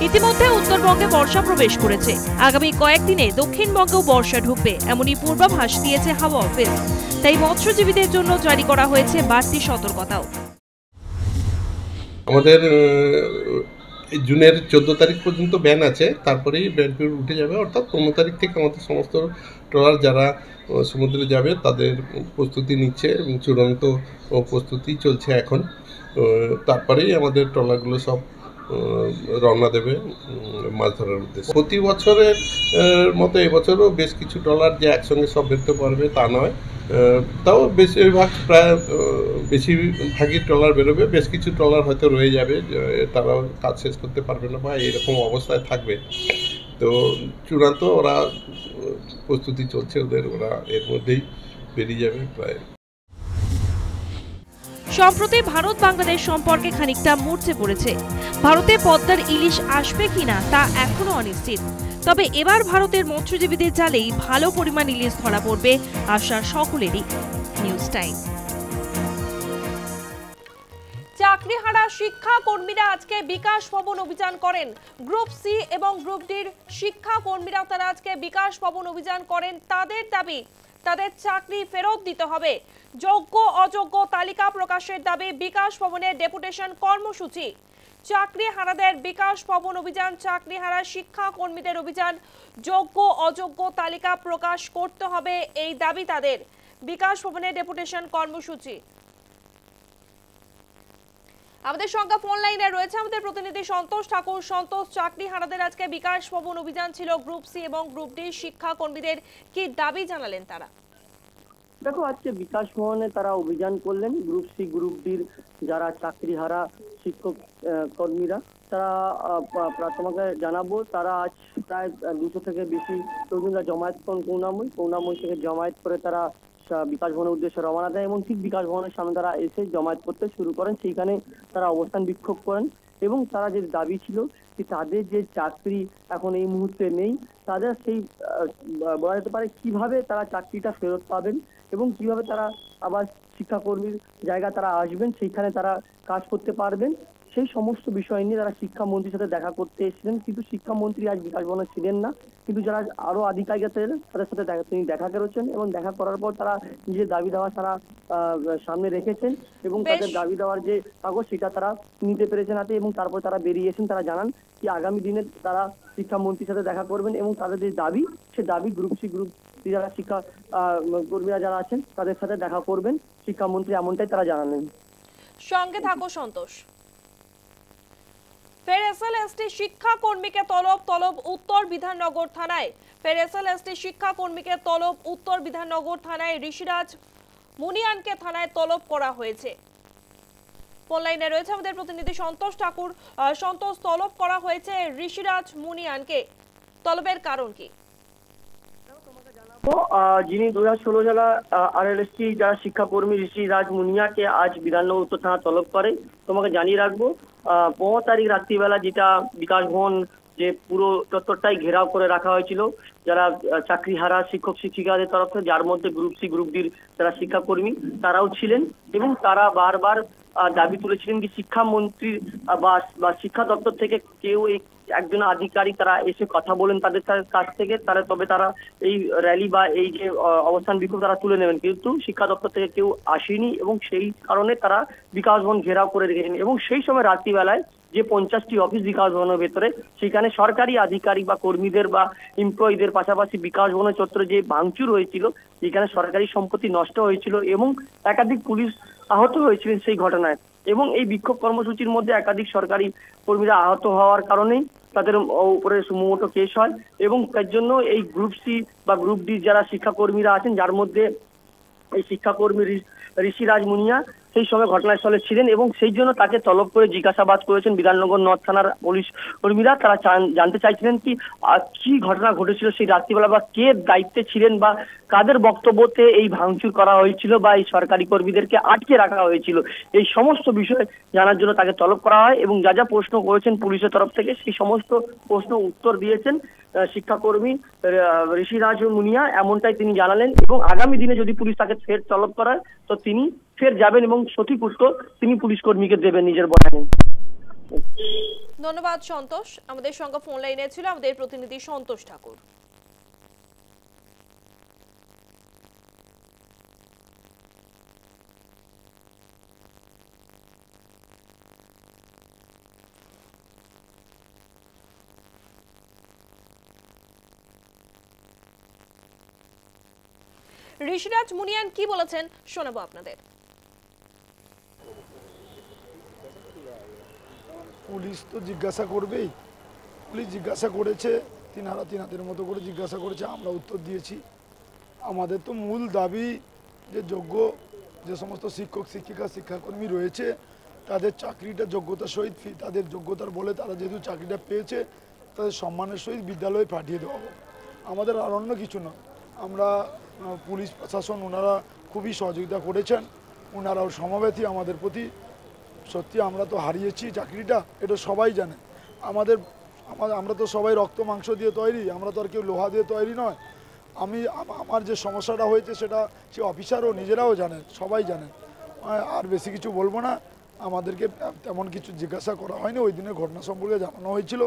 ইতিমধ্যে উত্তরবঙ্গে বর্ষা প্রবেশ করেছে। আগামী কয়েকদিনে দক্ষিণবঙ্গেও বর্ষা ঢুকবে এমনই পূর্বাভাস দিয়েছে হাওয়া অফিস। তাই মৎস্যজীবীদের জন্য জারি করা হয়েছে বাড়তি সতর্কতাও। আমাদের জুনের 14 তারিখ পর্যন্ত ব্যান আছে, তারপরেই ব্যান পিরিয়ড উঠে যাবে। অর্থাৎ 15 তারিখ থেকে আমাদের সমস্ত ট্রলার যারা সমুদ্রে যাবে তাদের প্রস্তুতি নিচ্ছে এবং চূড়ান্ত প্রস্তুতি চলছে এখন। তারপরেই আমাদের ট্রলারগুলো সব রওনা দেবে মাছ ধরার উদ্দেশ্যে। প্রতি বছরের মতো এবছরও বেশ কিছু ট্রলার যে একসঙ্গে সব বেরোতে পারবে তা নয়, তাও বেশিরভাগই ট্রলার বেরোবে। বেশ কিছু ট্রলার হয়তো রয়ে যাবে, তারা কাজ শেষ করতে পারবে না বা এরকম অবস্থায় থাকবে। তো চূড়ান্ত ওরা প্রস্তুতি চলছে ওদের, ওরা এর মধ্যেই বেরিয়ে যাবে প্রায়। সম্প্রতি ভারত বাংলাদেশ সম্পর্কে খানিকটা মূর্ছে পড়েছে। ভারতে পদ্মার ইলিশ আসবে কিনা তা এখনো অনিশ্চিত। তবে এবার ভারতের মৎস্যজীবীদের জালেই ভালো পরিমাণ ইলিশ ধরা পড়বে আশা সকলেরই। News time. চাকরিহারা শিক্ষা কর্মীরা আজকে বিকাশ ভবন অভিযান করেন। গ্রুপ সি এবং গ্রুপ ডির শিক্ষা কর্মীরা তারা আজকে বিকাশ ভবন অভিযান করেন। তাদের দাবি তাদের চাকরি ফেরত দিতে হবে। যোগ্য অযোগ্য তালিকা প্রকাশের দাবি বিকাশ ভবনের ডেপুটেশন কর্মসূচি। চাকরিহারাদের বিকাশ ভবন অভিযান, চাকরিহারা শিক্ষা কর্মীদের অভিযান। যোগ্য অযোগ্য তালিকা প্রকাশ করতে হবে এই দাবি তাদের। বিকাশ ভবনের ডেপুটেশন কর্মসূচি। আমাদের সঙ্গে ফোন লাইনে রয়েছে আমাদের প্রতিনিধি সন্তোষ ঠাকুর। সন্তোষ, চাকরিহারাদের আজকে বিকাশ ভবন অভিযান ছিল, গ্রুপ সি এবং গ্রুপ ডি শিক্ষা কর্মীদের কি দাবি জানালেন তারা? দেখো, আজকে বিকাশ ভবনে তারা অভিযান করলেন। গ্রুপ সি গ্রুপ ডির যারা চাকরিহারা শিক্ষক কর্মীরা, তারা তোমাকে জানাবো, তারা আজ প্রায় 200 থেকে বেশি তরুণরা জমায়েত করেন করুণাময়ী থেকে জমায়েত করে তারা বিকাশ ভবনের উদ্দেশ্যে রওনা দেয় এবং ঠিক বিকাশ ভবনের সামনে তারা এসে জমায়েত করতে শুরু করেন। সেইখানে তারা অবস্থান বিক্ষোভ করেন এবং তারা যে দাবি ছিল যে তাদের যে চাকরি এখন এই মুহূর্তে নেই, তাদের সেই বলা যেতে পারে কিভাবে তারা চাকরিটা ফেরত পাবেন এবং কিভাবে তারা আবার শিক্ষাকর্মীর জায়গা তারা আসবেন, সেইখানে তারা কাজ করতে পারবেন, সেই সমস্ত বিষয় নিয়ে তারা শিক্ষামন্ত্রীর সাথে দেখা করতে এসেছিলেন। কিন্তু শিক্ষামন্ত্রী আজ বিকাশ ভবনে ছিলেন না, কিন্তু যারা আরো আধিকারিক ছিলেন তাদের সাথে তিনি দেখা করেছেন এবং দেখা করার পর তারা নিজের দাবি দেওয়া তারা সামনে রেখেছেন এবং তাদের দাবি দেওয়ার যে কাগজ সেটা তারা নিতে পেরেছেন হাতে এবং তারপর তারা বেরিয়েছেন। তারা জানান কি আগামী দিনে তারা শিক্ষামন্ত্রীর সাথে দেখা করবেন এবং তাদের যে দাবি সে দাবি গ্রুপ সি গ্রুপ যারা শিক্ষা কর্মীরা যারা আছেন তাদের সাথে দেখা করবেন শিক্ষামন্ত্রী, এমনটাই তারা জানালেন। সঙ্গে থাকো সন্তোষ। ফের এসএলএসটি শিক্ষাকর্মীকে তলব উত্তর বিধাননগর থানায়। ফের এসএলএসটি শিক্ষাকর্মীকে তলব উত্তর বিধাননগর থানায়। ঋষিরাজ মুনিয়ানকে থানায় তলব করা হয়েছে। অনলাইনে রয়েছে আমাদের প্রতিনিধি সন্তোষ ঠাকুর। সন্তোষ, তলব করা হয়েছে ঋষিরাজ মুনিয়ানকে, তলবের কারণ কি? যিনি 2016 সালে আরএলএসটি যারা শিক্ষাকর্মী ঋষিরাজ মুনিয়াকে আজ বিধাননগর উত্তর থানা তলব করে। তোমাকে জানিয়ে রাখবো 15 তারিখ রাত্রিবেলা যেটা বিকাশ ভবন যে পুরো চত্বরটাই ঘেরাও করে রাখা হয়েছিল যারা চাকরিহারা শিক্ষক শিক্ষিকাদের তরফ থেকে, যার মধ্যে গ্রুপ সি গ্রুপ ডির যারা শিক্ষাকর্মী তারাও ছিলেন এবং তারা বারবার দাবি তুলেছিলেন যে শিক্ষামন্ত্রীর বা শিক্ষা দপ্তর থেকে কেউ একজন আধিকারিক তারা এসে কথা বলেন তাদের কাছ থেকে, তবে তারা এই র্যালি বা এই যে অবস্থান বিক্ষোভ তারা তুলে নেবেন, কিন্তু শিক্ষা দপ্তর থেকে কেউ আসেনি এবং সেই কারণে তারা বিকাশ ভবন ঘেরাও করে রেখেছেন। এবং সেই সময় রাত্রিবেলায় যে 50টি অফিস বিকাশ ভবনের ভেতরে, সেখানে সরকারি আধিকারিক বা কর্মীদের বা এমপ্লয়ীদের পাশাপাশি বিকাশ ভবনের চত্বরে যে ভাঙচুর হয়েছিল, যেখানে সরকারি সম্পত্তি নষ্ট হয়েছিল এবং একাধিক পুলিশ আহত হয়েছিলেন সেই ঘটনায়। এবং এই বিক্ষোভ কর্মসূচির মধ্যে একাধিক সরকারি কর্মীরা আহত হওয়ার কারণেই তাদের উপরে সুমোটো কেস হয় এবং তার জন্য এই গ্রুপ সি বা গ্রুপ ডি যারা শিক্ষাকর্মীরা আছেন, যার মধ্যে এই শিক্ষাকর্মী ঋষিরাজ মুনিয়া সেই সময় ঘটনাস্থলে ছিলেন এবং সেই জন্য তাকে তলব করে জিজ্ঞাসাবাদ করেছেন বিধাননগর নর্থ থানার পুলিশ কর্মীরা। তারা জানতে চাইছিলেন কি ঘটনা ঘটেছিল সেই রাত্রিবেলা, বা কে দায়িত্বে ছিলেন বা কাদের বক্তব্যতে এই ভাঙচুর করা হয়েছিল বা এই সরকারি কর্মীদেরকে আটকে রাখা হয়েছিল, এই সমস্ত বিষয় জানার জন্য তাকে তলব করা হয়। এবং যা যা প্রশ্ন করেছেন পুলিশের তরফ থেকে সেই সমস্ত প্রশ্ন উত্তর দিয়েছেন শিক্ষাকর্মী ঋষিরাজ মুনিয়া, এমনটাই তিনি জানালেন। এবং আগামী দিনে যদি পুলিশ তাকে ফের তলব করায় তো তিনি ফের যাবেন এবং সঠিক উত্তর তিনি পুলিশ কর্মীকে দেবেন নিজের বয়ানে। ধন্যবাদ সন্তোষ। আমাদের সঙ্গে ফোন লাইনে ছিল আমাদের প্রতিনিধি সন্তোষ ঠাকুর। ঋষিরাজ মুনিয়ান কি বলেছেন শোনাবো আপনাদের। পুলিশ তো জিজ্ঞাসা করবেই, পুলিশ জিজ্ঞাসা করেছে, তিনাদের মতো করে জিজ্ঞাসা করেছে, আমরা উত্তর দিয়েছি। আমাদের তো মূল দাবি যে যোগ্য যে সমস্ত শিক্ষক শিক্ষিকা শিক্ষাকর্মী রয়েছে তাদের চাকরিটা যোগ্যতার সহিত তাদের যোগ্যতার বলে তারা যেহেতু চাকরিটা পেয়েছে তাদের সম্মানের সহিত বিদ্যালয়ে পাঠিয়ে দেওয়া হবে। আমাদের আর অন্য কিছু নয়। আমরা পুলিশ প্রশাসন ওনারা খুবই সহযোগিতা করেছেন, ওনারাও সমবেতী আমাদের প্রতি। সত্যি আমরা তো হারিয়েছি চাকরিটা, এটা সবাই জানে। আমরা তো সবাই রক্ত মাংস দিয়ে তৈরি, আমরা তো আর কেউ লোহা দিয়ে তৈরি নয়। আমার যে সমস্যাটা হয়েছে সেটা সে অফিসারও নিজেরাও জানেন, সবাই জানেন। আর বেশি কিছু বলবো না। আমাদেরকে তেমন কিছু জিজ্ঞাসা করা হয়নি, ওই দিনের ঘটনা সম্পর্কে জানানো হয়েছিল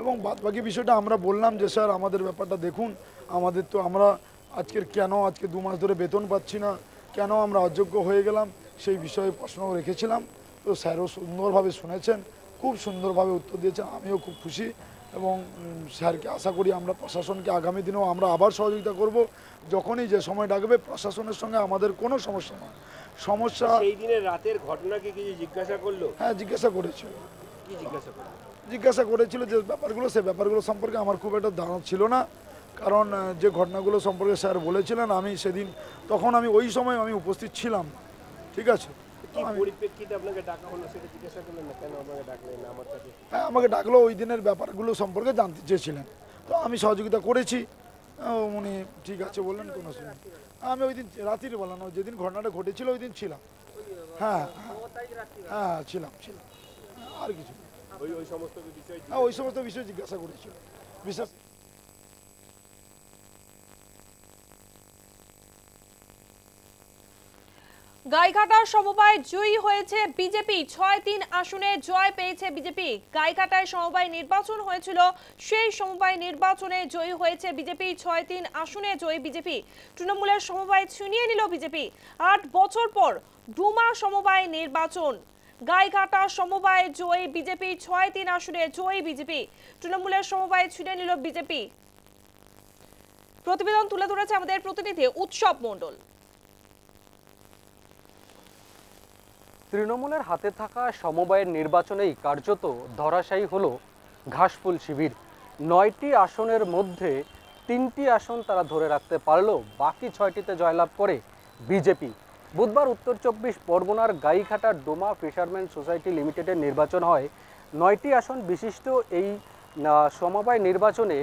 এবং বাদবাকি বিষয়টা আমরা বললাম যে স্যার আমাদের ব্যাপারটা দেখুন, আমাদের তো আমরা আজকে 2 মাস ধরে বেতন পাচ্ছি না, কেন আমরা অযোগ্য হয়ে গেলাম সেই বিষয়ে প্রশ্ন রেখেছিলাম। তো স্যারও সুন্দরভাবে শুনেছেন, খুব সুন্দরভাবে উত্তর দিয়েছেন, আমিও খুব খুশি। এবং স্যারকে আশা করি আমরা প্রশাসনকে আগামী দিনেও আমরা আবার সহযোগিতা করব। যখনই যে সময় ডাকবে প্রশাসনের সঙ্গে আমাদের কোনো সমস্যা নয়। সমস্যা সেই দিনের রাতের ঘটনাকে কি জিজ্ঞাসা করলো? হ্যাঁ, জিজ্ঞাসা করেছিল। কি জিজ্ঞাসা করলো? জিজ্ঞাসা করেছিল যে ব্যাপারগুলো, সে ব্যাপারগুলো সম্পর্কে আমার খুব একটা ধারণা ছিল না, কারণ যে ঘটনাগুলো সম্পর্কে স্যার বলেছিলেন আমি সেদিন তখন আমি ওই সময় আমি উপস্থিত ছিলাম, ঠিক আছে। হ্যাঁ, আমাকে ডাকলো, ওই দিনের ব্যাপারগুলো সম্পর্কে জানতে চেয়েছিলেন, তো আমি সহযোগিতা করেছি। উনি ঠিক আছে বললেন, কোনো সময় আমি ওই দিন রাত্রির বললাম, যেদিন ঘটনাটা ঘটেছিল ওই দিন ছিলাম। হ্যাঁ হ্যাঁ ছিলাম। আর কিছু ওই সমস্ত বিষয় জিজ্ঞাসা করেছিল বিশেষ। গাইঘাটার সমবায় জয়ী হয়েছে বিজেপি। 6-3 আসনে জয় পেয়েছে বিজেপি। গাইঘাটায় সমবায় নির্বাচন হয়েছিল, সেই সমবায় নির্বাচনে জয়ী হয়েছে বিজেপি। 6-3 আসনে জয়ী বিজেপি। তৃণমূলের সমবায় ছিনিয়ে নিল বিজেপি। 8 বছর পর ডুমা সমবায় নির্বাচন। গাইঘাটা সমবায় জয়ী বিজেপি। 6-3 আসনে জয়ী বিজেপি। তৃণমূলের সমবায় ছিনিয়ে নিল বিজেপি। প্রতিবেদন তুলে ধরেছে আমাদের প্রতিনিধি উৎসব মণ্ডল। তৃণমূলের হাতে থাকা সমবায়ের নির্বাচনেই কার্যত ধরাশায়ী হলো ঘাসফুল শিবির। 9টি আসনের মধ্যে 3টি আসন তারা ধরে রাখতে পারলেও বাকি 6টিতে জয়লাভ করে বিজেপি। বুধবার উত্তর 24 পরগনার গাইঘাটার ডোমা ফিশারম্যান সোসাইটি লিমিটেডের নির্বাচন হয়। 9টি আসন বিশিষ্ট এই সমবায় নির্বাচনে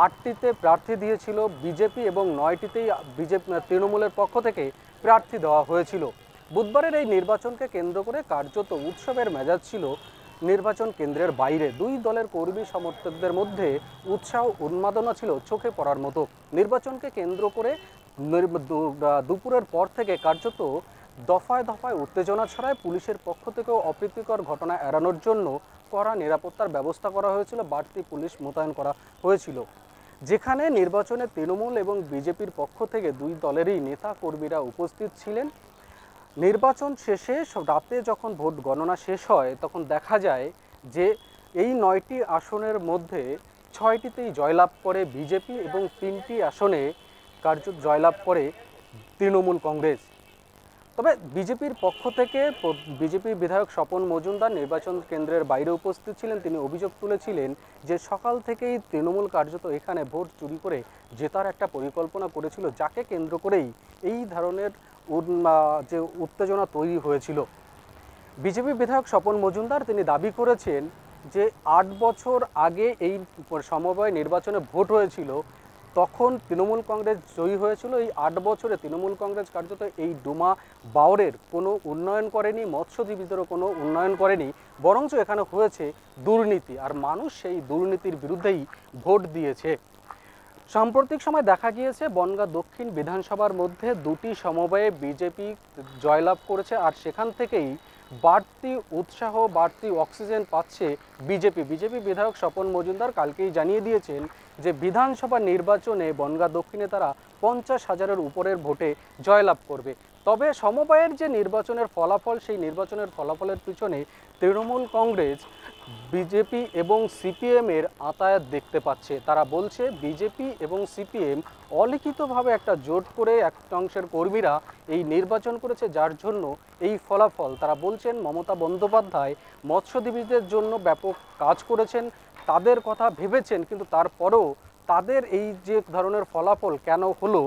8টিতে প্রার্থী দিয়েছিল বিজেপি এবং 9টিতেই তৃণমূলের পক্ষ থেকে প্রার্থী দেওয়া হয়েছিল। বুধবারের এই নির্বাচনকে কেন্দ্র করে কার্যত উৎসবের মেজাজ ছিল নির্বাচন কেন্দ্রের বাইরে। দুই দলের কর্মী সমর্থকদের মধ্যে উৎসাহ উন্মাদনা ছিল চোখে পড়ার মতো। নির্বাচনকে কেন্দ্র করে দুপুরের পর থেকে কার্যত দফায় দফায় উত্তেজনা ছড়ায়। পুলিশের পক্ষ থেকেও অপ্রীতিকর ঘটনা এড়ানোর জন্য কড়া নিরাপত্তার ব্যবস্থা করা হয়েছিল, বাড়তি পুলিশ মোতায়েন করা হয়েছিল। যেখানে নির্বাচনে তৃণমূল এবং বিজেপির পক্ষ থেকে দুই দলেরই নেতা কর্মীরা উপস্থিত ছিলেন। নির্বাচন শেষে রাতে যখন ভোট গণনা শেষ হয় তখন দেখা যায় যে এই 9টি আসনের মধ্যে 6টিতেই জয়লাভ করে বিজেপি এবং 3টি আসনে কার্যত জয়লাভ করে তৃণমূল কংগ্রেস। তবে বিজেপির পক্ষ থেকে বিজেপি বিধায়ক স্বপন মজুমদার নির্বাচন কেন্দ্রের বাইরে উপস্থিত ছিলেন। তিনি অভিযোগ তুলেছিলেন যে সকাল থেকেই তৃণমূল কার্যত এখানে ভোট চুরি করে জেতার একটা পরিকল্পনা করেছিল, যাকে কেন্দ্র করেই এই ধরনের যে উত্তেজনা তৈরি হয়েছিল। বিজেপি বিধায়ক স্বপন মজুমদার তিনি দাবি করেছেন যে 8 বছর আগে এই সমবায় নির্বাচনে ভোট হয়েছিল, তখন তৃণমূল কংগ্রেস জয়ী হয়েছিল। এই 8 বছরে তৃণমূল কংগ্রেস কার্যত এই ডোমা বাওরের কোনো উন্নয়ন করেনি, মৎস্যজীবীদেরও কোনো উন্নয়ন করেনি, বরঞ্চ এখানে হয়েছে দুর্নীতি, আর মানুষ সেই দুর্নীতির বিরুদ্ধেই ভোট দিয়েছে। সাম্প্রতিক সময় দেখা গিয়েছে বনগাঁ দক্ষিণ বিধানসভার মধ্যে 2টি সমবায়ে বিজেপি জয়লাভ করেছে, আর সেখান থেকেই বাড়তি উৎসাহ, বাড়তি অক্সিজেন পাচ্ছে বিজেপি। বিজেপি বিধায়ক স্বপন মজুমদার কালকেই জানিয়ে দিয়েছেন যে বিধানসভা নির্বাচনে বনগাঁ দক্ষিণে তারা 50,000-এর উপরের ভোটে জয়লাভ করবে। তবে সমবায়ের যে নির্বাচনের ফলাফল, সেই নির্বাচনের ফলাফলের পিছনে তৃণমূল কংগ্রেস, বিজেপি এবং সিপিএমের আতায়াত দেখতে পাচ্ছে। তারা বলছে বিজেপি এবং সিপিএম অলিখিতভাবে একটা জোট করে একটা অংশের কর্মীরা এই নির্বাচন করেছে, যার জন্য এই ফলাফল। তারা বলছেন মমতা বন্দ্যোপাধ্যায় মৎস্যজীবীদের জন্য ব্যাপক কাজ করেছেন, তাদের কথা ভেবেছেন, কিন্তু তারপরেও তাদের এই যে ধরনের ফলাফল কেন হলো,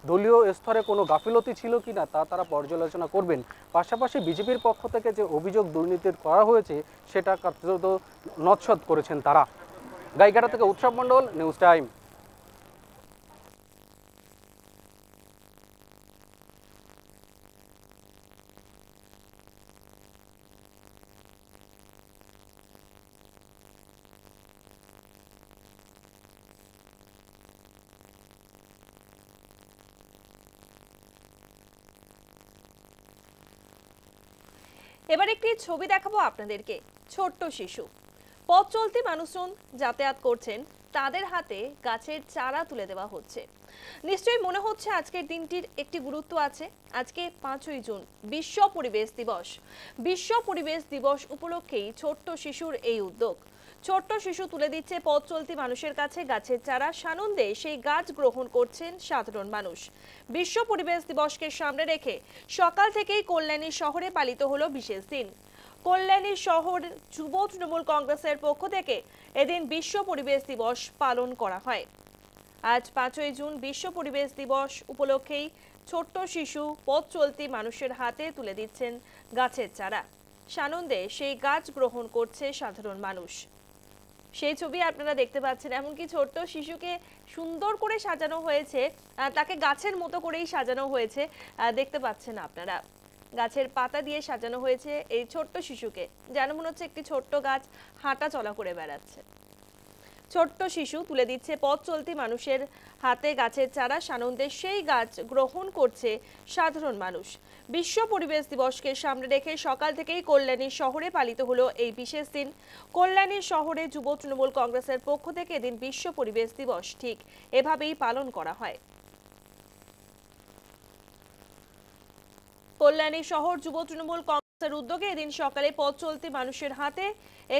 দলীয় স্তরে কোনো গাফিলতি ছিল কি না তা তারা পর্যালোচনা করবেন। পাশাপাশি বিজেপির পক্ষ থেকে যে অভিযোগ দুর্নীতির করা হয়েছে সেটা কার্যত নচ্ছদ করেছেন তারা। গাইঘাটা থেকে উৎসব মণ্ডল, নিউজ টাইম। এবার একটি ছবি দেখাবো আপনাদেরকে। ছোট্ট শিশু, পথ চলতি মানুষজন যাতায়াত করছেন, তাদের হাতে গাছের চারা তুলে দেওয়া হচ্ছে। নিশ্চয়ই মনে হচ্ছে আজকের দিনটির একটি গুরুত্ব আছে। আজকে 5ই জুন বিশ্ব পরিবেশ দিবস। বিশ্ব পরিবেশ দিবস উপলক্ষেই ছোট্ট শিশুর এই উদ্যোগ। ছোট্ট শিশু তুলে দিচ্ছে পথ চলতি মানুষের কাছে গাছের চারা। সানন্দে সেই গাছ গ্রহণ করছেন সাধারণ মানুষ। বিশ্ব পরিবেশ দিবসকে সামনে রেখে সকাল থেকেই কল্যাণী শহরে পালিত হলো বিশেষ দিন। কল্যাণী শহর যুব তৃণমূল কংগ্রেসের পক্ষ থেকে এদিন বিশ্ব পরিবেশ দিবস পালন করা হয়। আজ 5ই জুন বিশ্ব পরিবেশ দিবস উপলক্ষেই ছোট্ট শিশু পথ চলতি মানুষের হাতে তুলে দিচ্ছেন গাছের চারা। সানন্দে সেই গাছ গ্রহণ করছে সাধারণ মানুষ। সেই ছবি আপনারা দেখতে পাচ্ছেন। এমনকি ছোট্ট শিশুকে সুন্দর করে সাজানো হয়েছে, তাকে গাছের মতো করেই সাজানো হয়েছে, দেখতে পাচ্ছেন আপনারা। গাছের পাতা দিয়ে সাজানো হয়েছে এই ছোট্ট শিশুকে, যেন মনে হচ্ছে একটি ছোট্ট গাছ হাঁটা চলা করে বেড়াচ্ছে। ছোট্ট শিশু তুলে দিচ্ছে পথ চলতি মানুষের হাতে গাছের চারা। সানন্দে সেই গাছ গ্রহণ করছে সাধারণ মানুষ। বিশ্ব পরিবেশ দিবসকে সামনে রেখে সকাল থেকেই কল্যাণী শহরে পালিত হলো এই বিশেষ দিন। কল্যাণী শহরে যুব তৃণমূল কংগ্রেসের পক্ষ থেকে এদিন বিশ্ব পরিবেশ দিবস ঠিক এভাবেই পালন করা হয়। কল্যাণী শহর যুব তৃণমূল কংগ্রেসের উদ্যোগে এদিন সকালে পথ চলতি মানুষের হাতে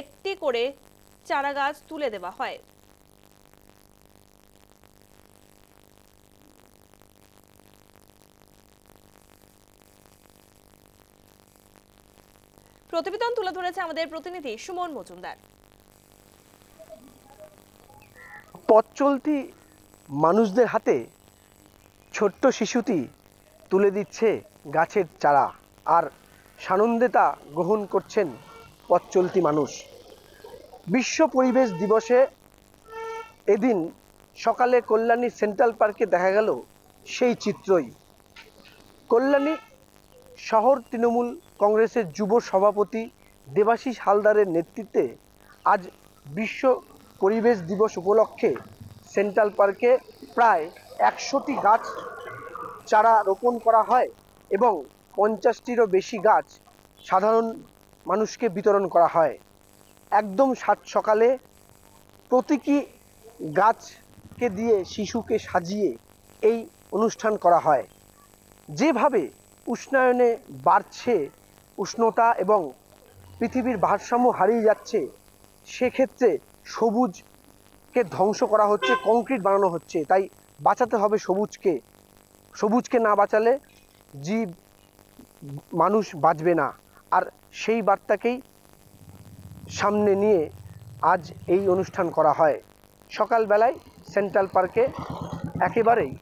একটি করে চারা গাছ তুলে দেওয়া হয়। প্রতিবেদন তুলে ধরেছে আমাদের প্রতিনিধি সুমন মজুমদার। পথ চলতি মানুষদের হাতে ছোট্ট শিশুটি তুলে দিচ্ছে গাছের চারা, আর সানন্দে তা গ্রহণ করছেন পথ চলতি মানুষ। বিশ্ব পরিবেশ দিবসে এদিন সকালে কল্যাণী সেন্ট্রাল পার্কে দেখা গেল সেই চিত্রই। কল্যাণী শহর তৃণমূল কংগ্রেসের যুব সভাপতি দেবাশিস হালদারের নেতৃত্বে আজ বিশ্ব পরিবেশ দিবস উপলক্ষে সেন্ট্রাল পার্কে প্রায় 100টি গাছ চারা রোপণ করা হয় এবং 50টিরও বেশি গাছ সাধারণ মানুষকে বিতরণ করা হয়। একদম সাত সকালে প্রতীকী গাছকে দিয়ে শিশুকে সাজিয়ে এই অনুষ্ঠান করা হয়। যেভাবে উষ্ণায়নে বাড়ছে উষ্ণতা এবং পৃথিবীর ভারসাম্য হারিয়ে যাচ্ছে, সেক্ষেত্রে সবুজকে ধ্বংস করা হচ্ছে, কংক্রিট বানানো হচ্ছে। তাই বাঁচাতে হবে সবুজকে। সবুজকে না বাঁচালে জীব মানুষ বাঁচবে না। আর সেই বার্তাকেই সামনে নিয়ে আজ এই অনুষ্ঠান করা হয়। সকালবেলায় সেন্ট্রাল পার্কে একেবারেই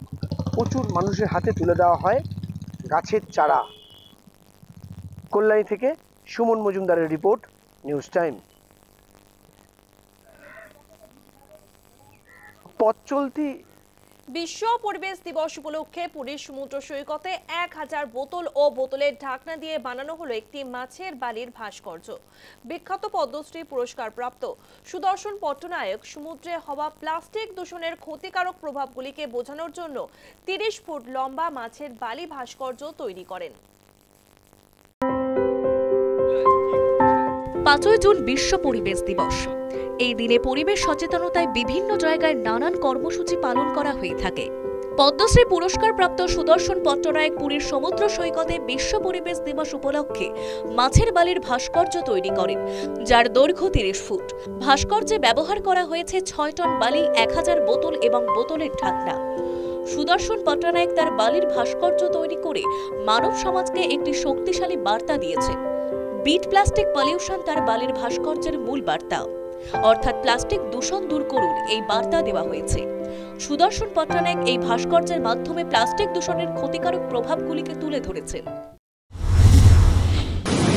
প্রচুর মানুষের হাতে তুলে দেওয়া হয় গাছের চারা। কল্যাণী থেকে সুমন মজুমদারের রিপোর্ট, নিউজ টাইম। পথ চলতি বিশ্ব পরিবেশ দিবস উপলক্ষে পুরীর সমুদ্র সৈকতে 1000 বোতল ও বোতলের ঢাকনা দিয়ে বানানো হলো একটি মাছের বালির ভাস্কর্য। বিখ্যাত পদ্মশ্রী পুরস্কারপ্রাপ্ত সুদর্শন পট্টনায়ক সমুদ্রে হওয়া প্লাস্টিক দূষণের ক্ষতিকারক প্রভাবগুলিকে বোঝানোর জন্য 30 ফুট লম্বা মাছের বালি ভাস্কর্য তৈরি করেন। 5 জুন বিশ্ব পরিবেশ দিবস। এই দিনে পরিবেশ সচেতনতায় বিভিন্ন জায়গায় নানান কর্মসূচি পালন করা হয়ে থাকে। পদ্মশ্রী পুরস্কারপ্রাপ্ত সুদর্শন পট্টনায়ক পুরীর সমুদ্র সৈকতে বিশ্ব পরিবেশ দিবস উপলক্ষে মাছের বালির ভাস্কর্য তৈরি করেন, যার দৈর্ঘ্য 30 ফুট। ভাস্কর্যে ব্যবহার করা হয়েছে 6 টন বালি, 1000 বোতল এবং বোতলের ঢাকনা। সুদর্শন পট্টনায়ক তার বালির ভাস্কর্য তৈরি করে মানব সমাজকে একটি শক্তিশালী বার্তা দিয়েছেন। বিট প্লাস্টিক পলিউশন তার বালির ভাস্কর্যের মূল বার্তা, অর্থাৎ প্লাস্টিক দূষণ দূর করুন এই বার্তা দেওয়া হয়েছে। সুদর্শন পট্টনায়ক এই ভাস্কর্যের মাধ্যমে প্লাস্টিক দূষণের ক্ষতিকারক প্রভাবগুলিকে তুলে ধরেছেন।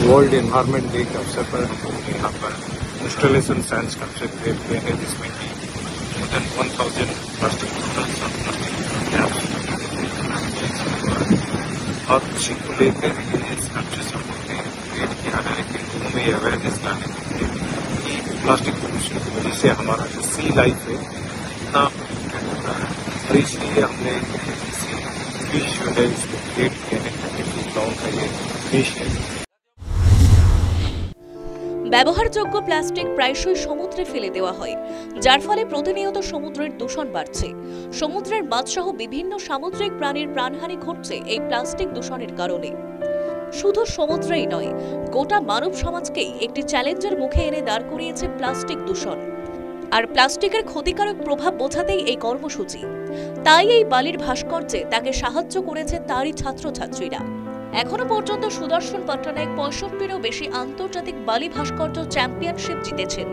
वर्ल्ड एनवायरनमेंट डे के अवसर पर यहाँ पर इंस्टॉलेशन साइंस कंसेप्ट क्रिएट हुए हैं, जिसमें कि more than 1000 प्लास्टिक बोतल्स और खुशी को लेकर इस कंसेप्ट क्रिएट किया है कि लोगों में अवेयरनेस लाने के लिए कि प्लास्टिक पोल्यूशन की वजह से हमारा जो सी लाइफ है इतना और इसलिए हमने फिश जो है इसको क्रिएट किया है। का ये फिश है। ব্যবহারযোগ্য প্লাস্টিক প্রায়শই সমুদ্রে ফেলে দেওয়া হয়, যার ফলে প্রতিনিয়ত সমুদ্রের দূষণ বাড়ছে। সমুদ্রের মাছসহ বিভিন্ন সামুদ্রিক প্রাণীর প্রাণহানি ঘটছে এই প্লাস্টিক দূষণের কারণে। শুধু সমুদ্রেই নয়, গোটা মানব সমাজকেই একটি চ্যালেঞ্জের মুখে এনে দাঁড় করিয়েছে প্লাস্টিক দূষণ। আর প্লাস্টিকের ক্ষতিকারক প্রভাব বোঝাতেই এই কর্মসূচি। তাই এই বালির ভাস্কর্যে তাকে সাহায্য করেছে তারই ছাত্রছাত্রীরা। এখনো পর্যন্ত সুদর্শন পট্টনায়ক 65টিরও বেশি আন্তর্জাতিক বালি ভাস্কর্য চ্যাম্পিয়নশিপ জিতেছেন।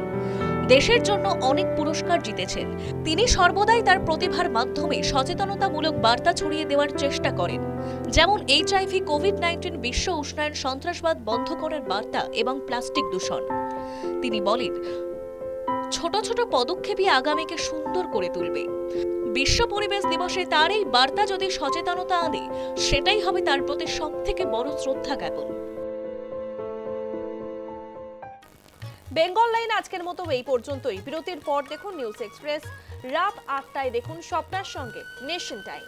দেশের জন্য অনেক পুরস্কার জিতেছেন। তিনি সর্বদাই তার প্রতিভার মাধ্যমে সচেতনতামূলক বার্তা ছড়িয়ে দেওয়ার চেষ্টা করেন, যেমন HIV, কোভিড-19, বিশ্ব উষ্ণায়ন, সন্ত্রাসবাদ বন্ধ করার বার্তা এবং প্লাস্টিক দূষণ। তিনি বলেন, ছোট ছোট পদক্ষেপই আগামীকে সুন্দর করে তুলবে। বিশ্ব পরিবেশ দিবসে তার এই বার্তা যদি সচেতনতা আনে, সেটাই হবে তার প্রতি সবথেকে বড় শ্রদ্ধা জ্ঞাপন। বেঙ্গল লাইন আজকের মতো এই পর্যন্তই। বিরতির পর দেখুন নিউজ এক্সপ্রেস। রাত 8টায় দেখুন স্বপ্নার সঙ্গে নেশন টাইম।